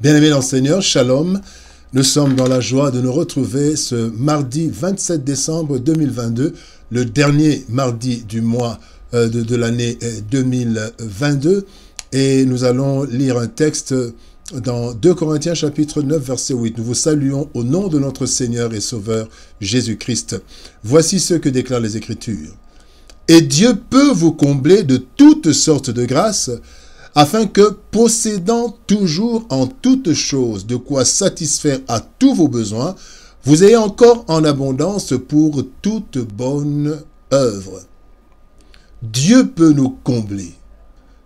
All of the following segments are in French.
Bien-aimés dans le Seigneur, Shalom. Nous sommes dans la joie de nous retrouver ce mardi 27 décembre 2022, le dernier mardi du mois de l'année 2022. Et nous allons lire un texte dans 2 Corinthiens chapitre 9 verset 8. Nous vous saluons au nom de notre Seigneur et Sauveur Jésus-Christ. Voici ce que déclarent les Écritures. Et Dieu peut vous combler de toutes sortes de grâces, afin que, possédant toujours en toutes choses de quoi satisfaire à tous vos besoins, vous ayez encore en abondance pour toute bonne œuvre. Dieu peut nous combler.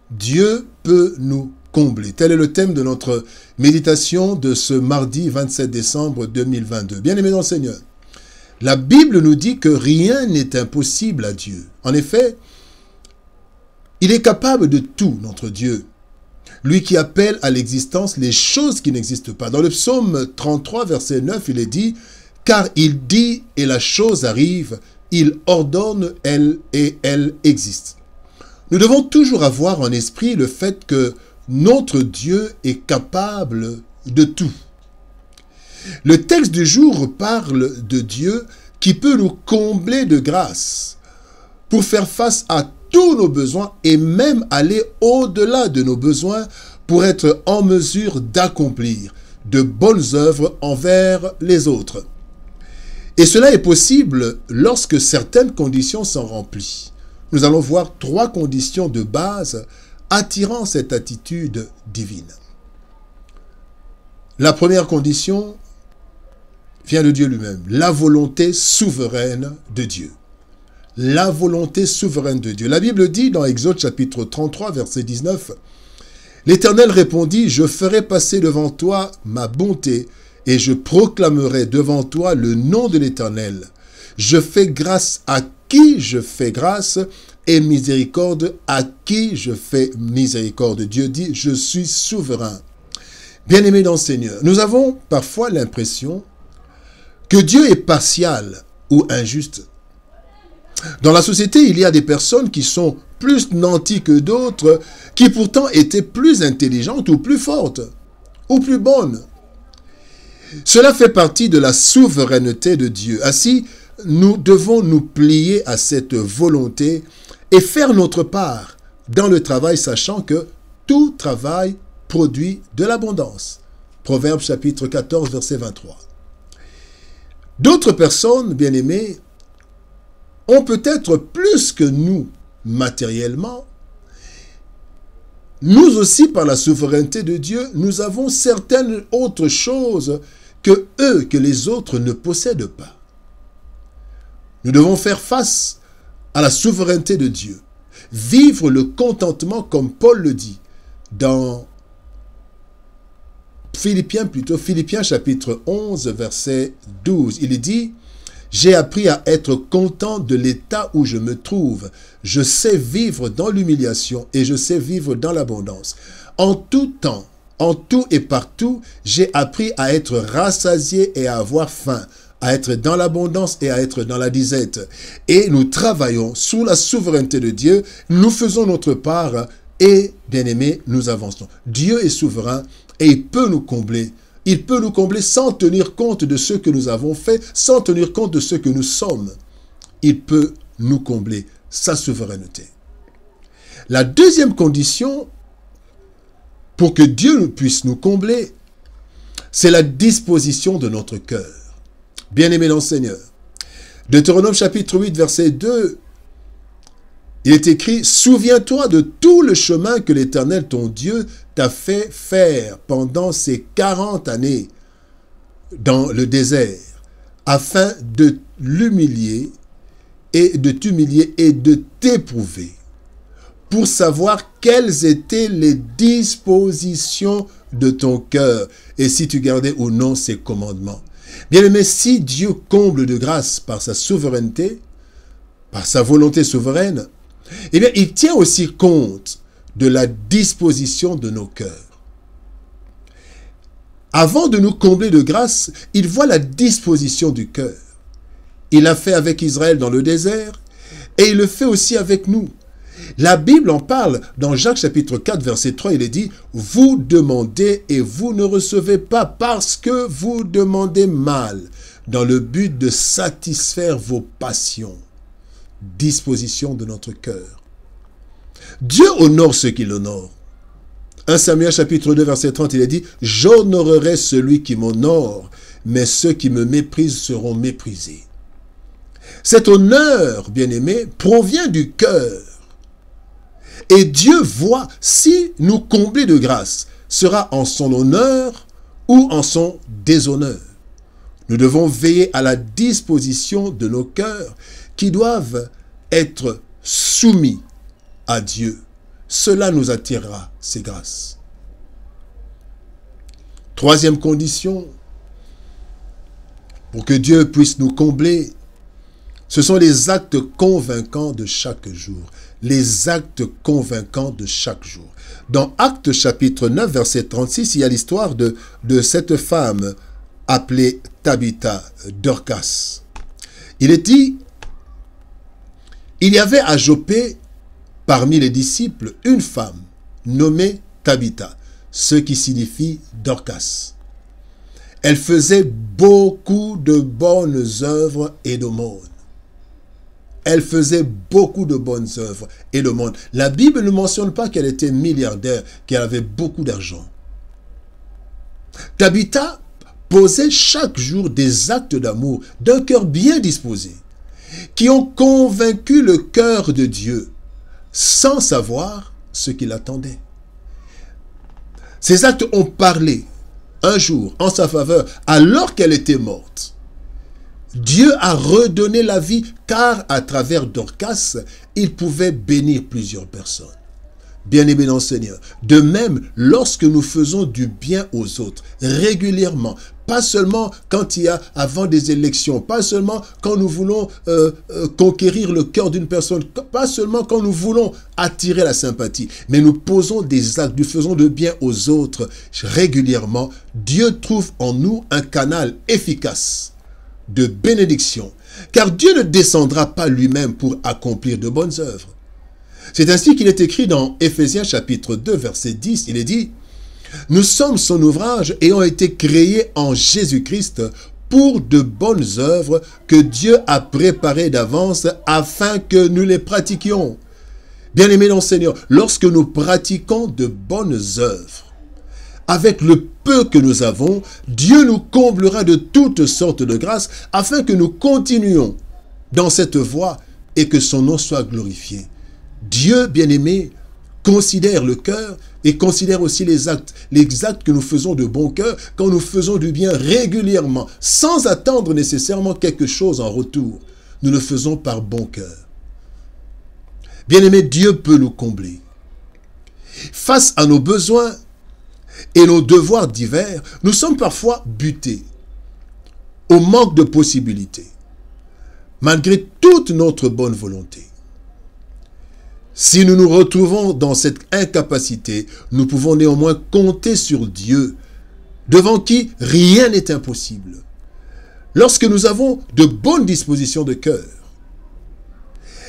Dieu peut nous combler. Tel est le thème de notre méditation de ce mardi 27 décembre 2022. Bien-aimés dans le Seigneur, la Bible nous dit que rien n'est impossible à Dieu. En effet, il est capable de tout, notre Dieu. Lui qui appelle à l'existence les choses qui n'existent pas. Dans le psaume 33, verset 9, il est dit « Car il dit et la chose arrive, il ordonne elle et elle existe. » Nous devons toujours avoir en esprit le fait que notre Dieu est capable de tout. Le texte du jour parle de Dieu qui peut nous combler de grâce pour faire face à tous nos besoins et même aller au-delà de nos besoins pour être en mesure d'accomplir de bonnes œuvres envers les autres. Et cela est possible lorsque certaines conditions sont remplies. Nous allons voir 3 conditions de base attirant cette attitude divine. La première condition vient de Dieu lui-même, la volonté souveraine de Dieu. La volonté souveraine de Dieu. La Bible dit dans Exode chapitre 33, verset 19, « L'Éternel répondit, je ferai passer devant toi ma bonté et je proclamerai devant toi le nom de l'Éternel. Je fais grâce à qui je fais grâce et miséricorde à qui je fais miséricorde. » Dieu dit, je suis souverain. Bien-aimés dans le Seigneur, nous avons parfois l'impression que Dieu est partial ou injuste. Dans la société, il y a des personnes qui sont plus nantis que d'autres, qui pourtant étaient plus intelligentes ou plus fortes, ou plus bonnes. Cela fait partie de la souveraineté de Dieu. Ainsi, nous devons nous plier à cette volonté et faire notre part dans le travail, sachant que tout travail produit de l'abondance. Proverbe chapitre 14, verset 23. D'autres personnes, bien-aimées, ont peut-être plus que nous matériellement. Nous aussi, par la souveraineté de Dieu, nous avons certaines autres choses que eux, que les autres ne possèdent pas. Nous devons faire face à la souveraineté de Dieu, vivre le contentement comme Paul le dit dans Philippiens chapitre 11, verset 12. Il dit « J'ai appris à être content de l'état où je me trouve. Je sais vivre dans l'humiliation et je sais vivre dans l'abondance. En tout temps, en tout et partout, j'ai appris à être rassasié et à avoir faim, à être dans l'abondance et à être dans la disette. Et nous travaillons sous la souveraineté de Dieu, nous faisons notre part et, bien-aimés, nous avançons. Dieu est souverain et il peut nous combler. Il peut nous combler sans tenir compte de ce que nous avons fait, sans tenir compte de ce que nous sommes. Il peut nous combler, sa souveraineté. La deuxième condition pour que Dieu puisse nous combler, c'est la disposition de notre cœur. Bien-aimés dans le Seigneur. Deutéronome chapitre 8, verset 2, il est écrit « Souviens-toi de tout le chemin que l'Éternel, ton Dieu, t'a fait faire pendant ces 40 années dans le désert, afin de l'humilier et de t'humilier et de t'éprouver, pour savoir quelles étaient les dispositions de ton cœur, et si tu gardais ou non ses commandements. » Bien-aimé, si Dieu comble de grâce par sa souveraineté, par sa volonté souveraine, eh bien, il tient aussi compte de la disposition de nos cœurs. Avant de nous combler de grâce, il voit la disposition du cœur. Il l'a fait avec Israël dans le désert et il le fait aussi avec nous. La Bible en parle dans Jacques chapitre 4, verset 3, il est dit « Vous demandez et vous ne recevez pas parce que vous demandez mal, dans le but de satisfaire vos passions. » Disposition de notre cœur. Dieu honore ceux qui l'honorent. 1 Samuel chapitre 2, verset 30, il est dit « J'honorerai celui qui m'honore, mais ceux qui me méprisent seront méprisés. » Cet honneur, bien-aimé, provient du cœur. Et Dieu voit si nous combler de grâce sera en son honneur ou en son déshonneur. Nous devons veiller à la disposition de nos cœurs qui doivent être soumis à Dieu. Cela nous attirera ses grâces. Troisième condition, pour que Dieu puisse nous combler, ce sont les actes convaincants de chaque jour. Les actes convaincants de chaque jour. Dans Actes chapitre 9, verset 36, il y a l'histoire de cette femme appelée Tabitha, Dorcas. Il est dit, il y avait à Joppé, parmi les disciples, une femme nommée Tabitha, ce qui signifie Dorcas. Elle faisait beaucoup de bonnes œuvres et d'aumônes. Elle faisait beaucoup de bonnes œuvres et le monde. La Bible ne mentionne pas qu'elle était milliardaire, qu'elle avait beaucoup d'argent. Tabitha posait chaque jour des actes d'amour d'un cœur bien disposé, qui ont convaincu le cœur de Dieu, sans savoir ce qu'il attendait. Ces actes ont parlé un jour en sa faveur, alors qu'elle était morte. Dieu a redonné la vie, car à travers Dorcas, il pouvait bénir plusieurs personnes. Bien-aimés dans le Seigneur, de même, lorsque nous faisons du bien aux autres, régulièrement, pas seulement quand il y a avant des élections, pas seulement quand nous voulons conquérir le cœur d'une personne, pas seulement quand nous voulons attirer la sympathie, mais nous posons des actes, nous faisons de bien aux autres régulièrement, Dieu trouve en nous un canal efficace de bénédiction, car Dieu ne descendra pas lui-même pour accomplir de bonnes œuvres. C'est ainsi qu'il est écrit dans Éphésiens chapitre 2, verset 10, il est dit « Nous sommes son ouvrage et ont été créés en Jésus-Christ pour de bonnes œuvres que Dieu a préparées d'avance afin que nous les pratiquions. » Bien-aimés dans le Seigneur, lorsque nous pratiquons de bonnes œuvres, avec le peu que nous avons, Dieu nous comblera de toutes sortes de grâces afin que nous continuions dans cette voie et que son nom soit glorifié. Dieu, bien-aimé, considère le cœur et considère aussi les actes que nous faisons de bon cœur quand nous faisons du bien régulièrement, sans attendre nécessairement quelque chose en retour. Nous le faisons par bon cœur. Bien-aimé, Dieu peut nous combler. Face à nos besoins et nos devoirs divers, nous sommes parfois butés au manque de possibilités, malgré toute notre bonne volonté. Si nous nous retrouvons dans cette incapacité, nous pouvons néanmoins compter sur Dieu, devant qui rien n'est impossible. Lorsque nous avons de bonnes dispositions de cœur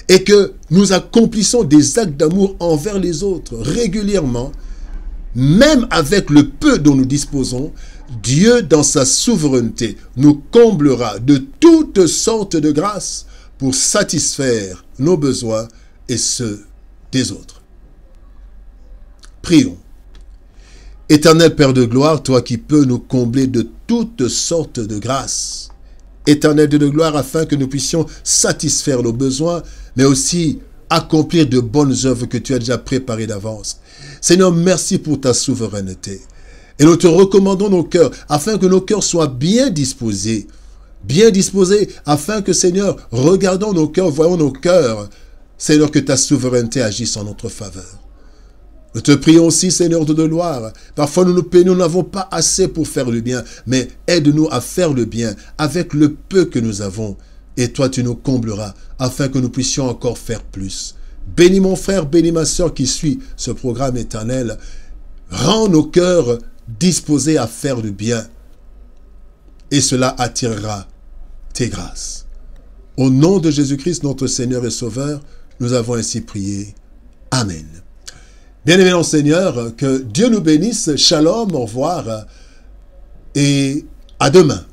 et que nous accomplissons des actes d'amour envers les autres régulièrement, même avec le peu dont nous disposons, Dieu, dans sa souveraineté, nous comblera de toutes sortes de grâces pour satisfaire nos besoins et ceux des autres. Prions. Éternel Père de gloire, toi qui peux nous combler de toutes sortes de grâces. Éternel Dieu de gloire, afin que nous puissions satisfaire nos besoins, mais aussi accomplir de bonnes œuvres que tu as déjà préparées d'avance. Seigneur, merci pour ta souveraineté. Et nous te recommandons nos cœurs, afin que nos cœurs soient bien disposés, afin que, Seigneur, regardons nos cœurs, voyons nos cœurs, Seigneur, que ta souveraineté agisse en notre faveur. Nous te prions aussi, Seigneur de gloire. Parfois, nous nous peinons, nous n'avons pas assez pour faire le bien, mais aide-nous à faire le bien avec le peu que nous avons. Et toi, tu nous combleras, afin que nous puissions encore faire plus. Bénis mon frère, bénis ma sœur qui suit ce programme éternel. Rends nos cœurs disposés à faire le bien. Et cela attirera tes grâces. Au nom de Jésus-Christ, notre Seigneur et Sauveur, nous avons ainsi prié. Amen. Bien-aimés dans le Seigneur, que Dieu nous bénisse. Shalom, au revoir et à demain.